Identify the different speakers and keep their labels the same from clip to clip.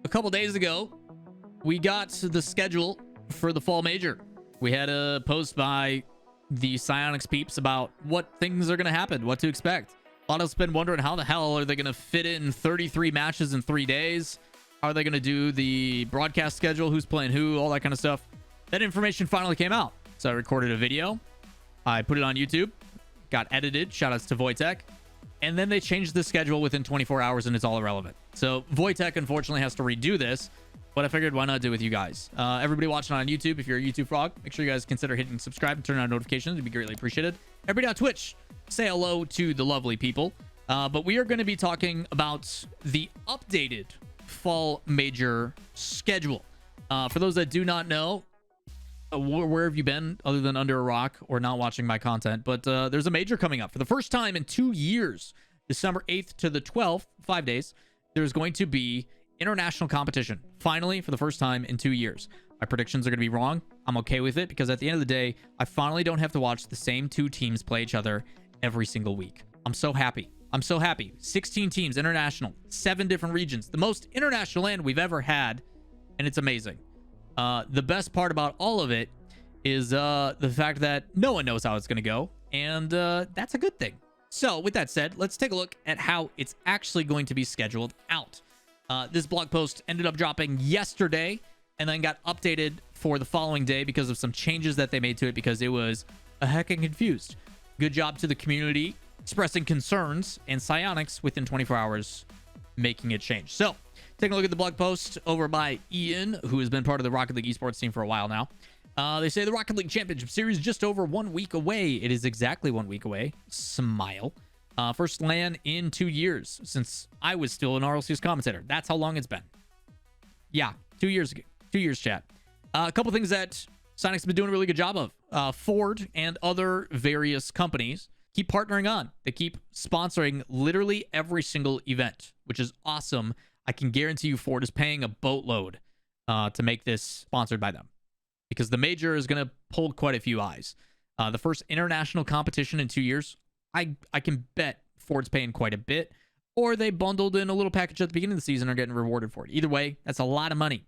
Speaker 1: a couple days ago, we got the schedule for the fall major. We had a post by the Psionics peeps about what things are going to happen, what to expect. A lot of us have been wondering how the hell are they going to fit in 33 matches in 3 days? How are they going to do the broadcast schedule? Who's playing who? All that kind of stuff. That information finally came out. So I recorded a video. I put it on YouTube. Got edited. Shoutouts to Wojtek. And then they changed the schedule within 24 hours and it's all irrelevant. So Wojtek unfortunately has to redo this. But I figured why not do it with you guys. Everybody watching on YouTube, if you're a YouTube frog, make sure you guys consider hitting subscribe and turn on notifications. It'd be greatly appreciated. Everybody on Twitch, say hello to the lovely people. But we are going to be talking about the updated fall major schedule. For those that do not know, where have you been other than under a rock or not watching my content? But there's a major coming up for the first time in 2 years. December 8th to the 12th, 5 days, there's going to be international competition. Finally, for the first time in 2 years. My predictions are going to be wrong. I'm okay with it because at the end of the day, I finally don't have to watch the same two teams play each other every single week. I'm so happy. I'm so happy. 16 teams, international, 7 different regions. The most international land we've ever had, and it's amazing. The best part about all of it is the fact that no one knows how it's going to go, and that's a good thing. So, with that said, let's take a look at how it's actually going to be scheduled out. This blog post ended up dropping yesterday and then got updated for the following day because of some changes that they made to it because it was a heckin' confused. Good job to the community expressing concerns and Psionics within 24 hours making it change. So, taking a look at the blog post over by Ian, who has been part of the Rocket League esports team for a while now. They say the Rocket League Championship Series is just over 1 week away. It is exactly 1 week away. Smile. First LAN in 2 years since I was still an RLCS commentator. That's how long it's been. Yeah, 2 years ago. 2 years, chat. A couple things that Sonic's been doing a really good job of. Ford and other various companies keep partnering on. They keep sponsoring literally every single event, which is awesome. I can guarantee you Ford is paying a boatload to make this sponsored by them because the major is going to pull quite a few eyes. The first international competition in 2 years, I can bet Ford's paying quite a bit, or they bundled in a little package at the beginning of the season and are getting rewarded for it. Either way, that's a lot of money.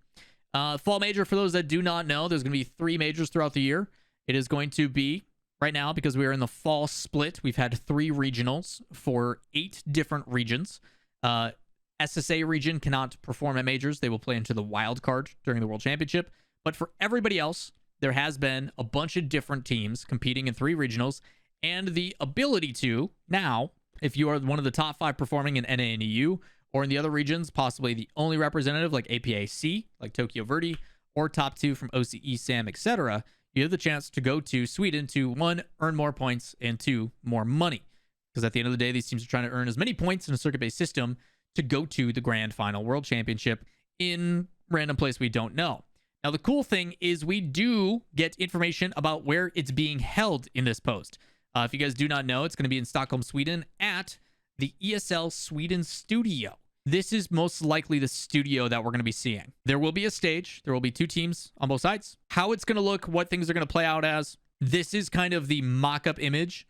Speaker 1: Fall major, for those that do not know, there's going to be 3 majors throughout the year. It is going to be, right now, because we are in the fall split, we've had 3 regionals for 8 different regions. SSA region cannot perform at majors. They will play into the wild card during the World Championship. But for everybody else, there has been a bunch of different teams competing in 3 regionals, and the ability to, now, if you are one of the top 5 performing in NA and EU, or in the other regions, possibly the only representative like APAC, like Tokyo Verde, or top 2 from OCE, SAM, etc., you have the chance to go to Sweden to, 1, earn more points, and 2, more money. Because at the end of the day, these teams are trying to earn as many points in a circuit-based system to go to the Grand Final World Championship in random place we don't know. Now, the cool thing is we do get information about where it's being held in this post. If you guys do not know, it's going to be in Stockholm, Sweden at the ESL Sweden studio. This is most likely the studio that we're going to be seeing. There will be a stage. There will be 2 teams on both sides. How it's going to look, what things are going to play out as, this is kind of the mock-up image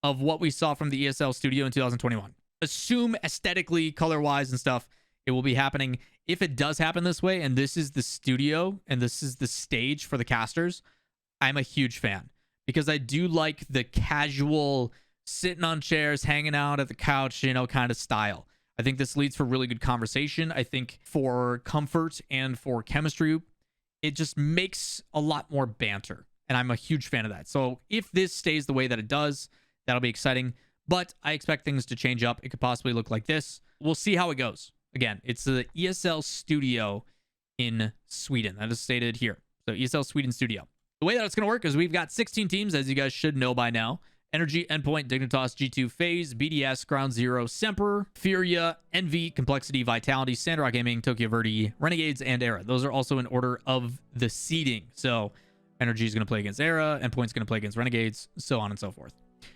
Speaker 1: of what we saw from the ESL studio in 2021. Assume aesthetically, color-wise and stuff, it will be happening. If it does happen this way, and this is the studio, and this is the stage for the casters, I'm a huge fan. Because I do like the casual, sitting on chairs, hanging out at the couch, kind of style. I think this leads for really good conversation. I think for comfort and for chemistry, it just makes a lot more banter. And I'm a huge fan of that. So if this stays the way that it does, that'll be exciting. But I expect things to change up. It could possibly look like this. We'll see how it goes. Again, it's the ESL studio in Sweden. That is stated here. So ESL Sweden studio. The way that it's going to work is we've got 16 teams, as you guys should know by now. Energy, Endpoint, Dignitas, G2, FaZe, BDS, Ground Zero, Semper, Furia, Envy, Complexity, Vitality, Sandrock Gaming, Tokyo Verde, Renegades, and Era. Those are also in order of the seeding. So Energy is going to play against Era, Endpoint's going to play against Renegades, so on and so forth.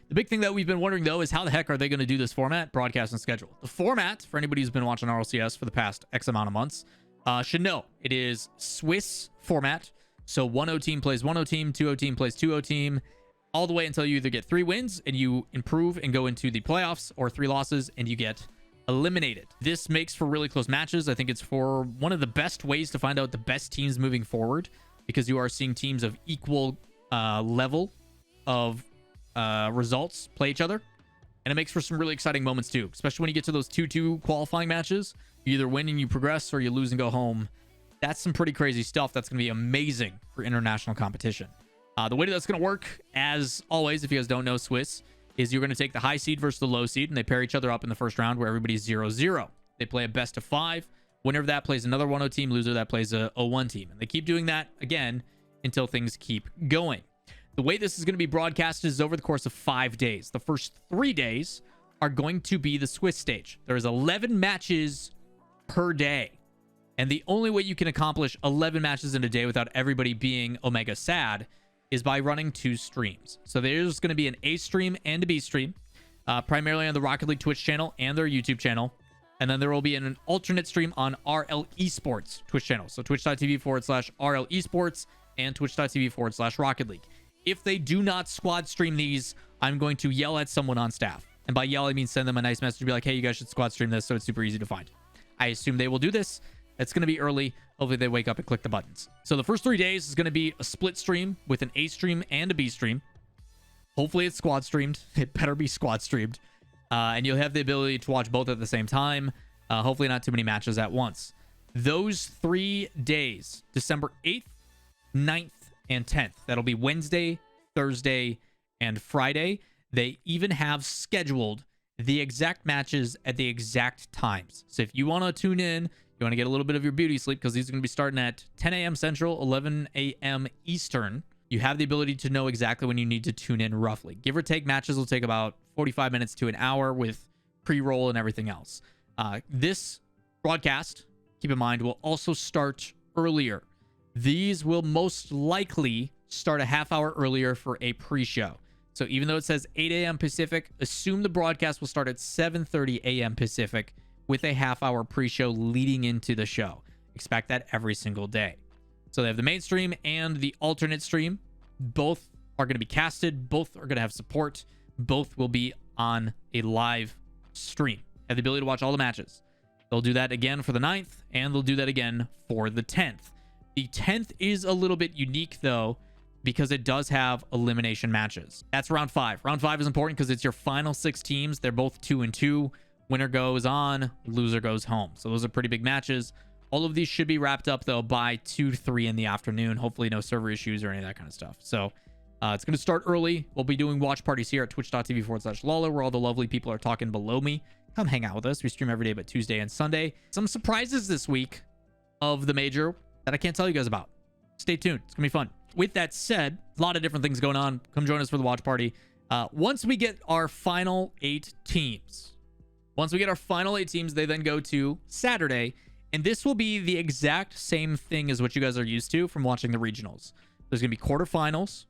Speaker 1: The big thing that we've been wondering, though, is how the heck are they going to do this format, broadcast, and schedule? The format, for anybody who's been watching RLCS for the past X amount of months, should know it is Swiss format. So 1-0 team plays 1-0 team, 2-0 team plays 2-0 team, all the way until you either get 3 wins and you improve and go into the playoffs, or 3 losses and you get eliminated. This makes for really close matches. I think it's for one of the best ways to find out the best teams moving forward, because you are seeing teams of equal level of results play each other. And it makes for some really exciting moments too, especially when you get to those 2-2 qualifying matches. You either win and you progress, or you lose and go home. That's some pretty crazy stuff. That's going to be amazing for international competition. The way that's going to work, as always, if you guys don't know Swiss, is you're going to take the high seed versus the low seed, and they pair each other up in the first round where everybody's 0-0. They play a best of 5. Winner of that plays another 1-0 team. Loser that plays a 0-1 team. And they keep doing that again until things keep going. The way this is going to be broadcasted is over the course of 5 days. The first 3 days are going to be the Swiss stage. There's 11 matches per day. And the only way you can accomplish 11 matches in a day without everybody being omega sad is by running 2 streams. So there's going to be an A stream and a B stream, primarily on the Rocket League Twitch channel and their YouTube channel. And then there will be an alternate stream on RLEsports Twitch channel. So twitch.tv/RLEsports and twitch.tv/Rocket League. If they do not squad stream these, I'm going to yell at someone on staff. And by yell, I mean send them a nice message to be like, hey, you guys should squad stream this so it's super easy to find. I assume they will do this. It's going to be early. Hopefully they wake up and click the buttons. So the first 3 days is going to be a split stream with an A stream and a B stream. Hopefully it's squad streamed. It better be squad streamed. And you'll have the ability to watch both at the same time. Hopefully not too many matches at once. Those 3 days, December 8th, 9th, and 10th. That'll be Wednesday, Thursday, and Friday. They even have scheduled the exact matches at the exact times. So if you want to tune in, you want to get a little bit of your beauty sleep, because these are going to be starting at 10 a.m. Central, 11 a.m. Eastern. You have the ability to know exactly when you need to tune in roughly. Give or take, matches will take about 45 minutes to an hour with pre-roll and everything else. This broadcast, keep in mind, will also start earlier. These will most likely start a half hour earlier for a pre-show. So even though it says 8 a.m. Pacific, assume the broadcast will start at 7:30 a.m. Pacific with a half hour pre-show leading into the show. Expect that every single day. So they have the main stream and the alternate stream. Both are going to be casted. Both are going to have support. Both will be on a live stream. Have the ability to watch all the matches. They'll do that again for the 9th, and they'll do that again for the 10th. The 10th is a little bit unique, though, because it does have elimination matches. That's round 5. Round 5 is important because it's your final 6 teams. They're both 2-2. Winner goes on, loser goes home. So those are pretty big matches. All of these should be wrapped up, though, by 2-3 in the afternoon. Hopefully no server issues or any of that kind of stuff. So it's going to start early. We'll be doing watch parties here at twitch.tv/Lawler, where all the lovely people are talking below me. Come hang out with us. We stream every day but Tuesday and Sunday. Some surprises this week of the major that I can't tell you guys about. Stay tuned. It's going to be fun. With that said, a lot of different things going on. Come join us for the watch party. Once we get our final 8 teams, they then go to Saturday. And this will be the exact same thing as what you guys are used to from watching the regionals. There's going to be quarterfinals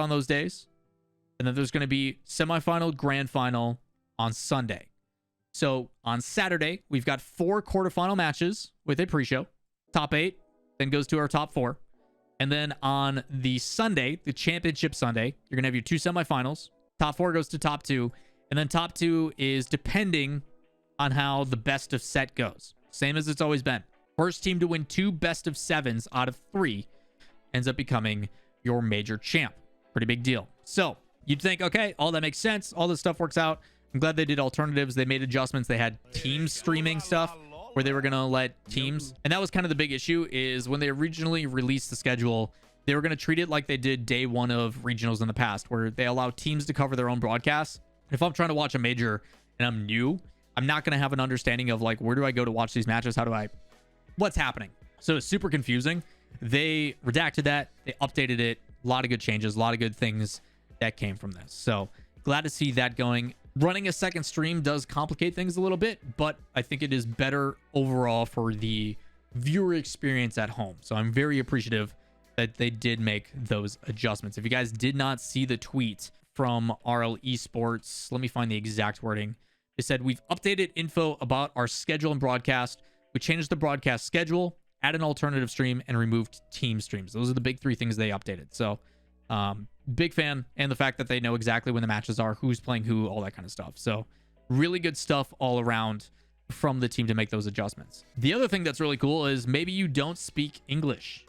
Speaker 1: on those days. And then there's going to be semifinal, grand final on Sunday. So on Saturday, we've got 4 quarterfinal matches with a pre-show. Top 8 then goes to our top 4. And then on the Sunday, the championship Sunday, you're going to have your 2 semifinals. Top 4 goes to top 2. And then top 2 is depending on how the best of set goes. Same as it's always been. First team to win 2 best of 7s out of 3 ends up becoming your major champ. Pretty big deal. So you'd think, okay, all that makes sense. All this stuff works out. I'm glad they did alternatives. They made adjustments. They had team streaming stuff where they were going to let teams. And that was kind of the big issue, is when they originally released the schedule, they were going to treat it like they did day 1 of regionals in the past, where they allow teams to cover their own broadcasts. And if I'm trying to watch a major and I'm new, I'm not going to have an understanding of like, where do I go to watch these matches? What's happening? So it's super confusing. They redacted that. They updated it. A lot of good changes, a lot of good things that came from this. So glad to see that going. Running a second stream does complicate things a little bit, but I think it is better overall for the viewer experience at home. So I'm very appreciative that they did make those adjustments. If you guys did not see the tweet from RLEsports, let me find the exact wording. They said, we've updated info about our schedule and broadcast. We changed the broadcast schedule, added an alternative stream, and removed team streams. Those are the big 3 things they updated. So big fan, and the fact that they know exactly when the matches are, who's playing who, all that kind of stuff. So Really good stuff all around from the team to make those adjustments. The other thing that's really cool is maybe you don't speak English.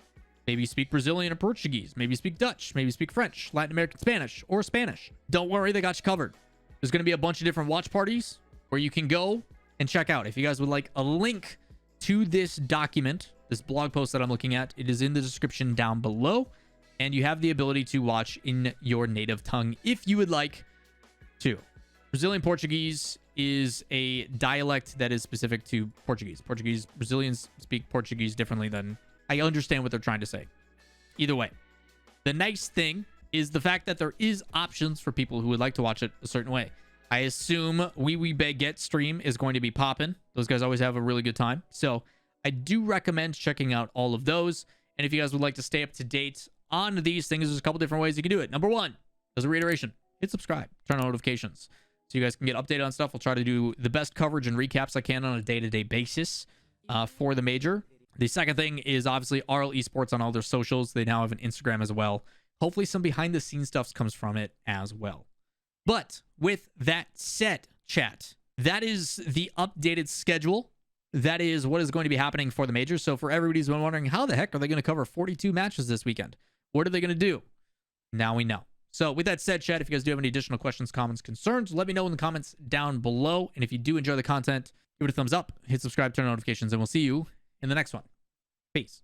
Speaker 1: Maybe you speak Brazilian or Portuguese. Maybe you speak Dutch. Maybe you speak French, Latin American Spanish, or Spanish. Don't worry, they got you covered. There's going to be a bunch of different watch parties where you can go and check out. If you guys would like a link to this document, this blog post that I'm looking at, it is in the description down below. And you have the ability to watch in your native tongue if you would like to. Brazilian Portuguese is a dialect that is specific to Portuguese. Brazilians speak Portuguese differently than... I understand what they're trying to say. Either way. The nice thing is the fact that there is options for people who would like to watch it a certain way. I assume Wee Baguette stream is going to be popping. Those guys always have a really good time. So I do recommend checking out all of those. And if you guys would like to stay up to date on these things, there's a couple different ways you can do it. Number one, as a reiteration, hit subscribe, turn on notifications so you guys can get updated on stuff. I'll try to do the best coverage and recaps I can on a day-to-day basis for the major. The second thing is obviously RLEsports on all their socials. They now have an Instagram as well. Hopefully some behind-the-scenes stuff comes from it as well. But with that said, chat, that is the updated schedule. That is what is going to be happening for the major. So for everybody who's been wondering, how the heck are they going to cover 42 matches this weekend? What are they going to do? Now we know. So with that said, chat, if you guys do have any additional questions, comments, concerns, let me know in the comments down below. And if you do enjoy the content, give it a thumbs up, hit subscribe, turn on notifications, and we'll see you in the next one. Peace.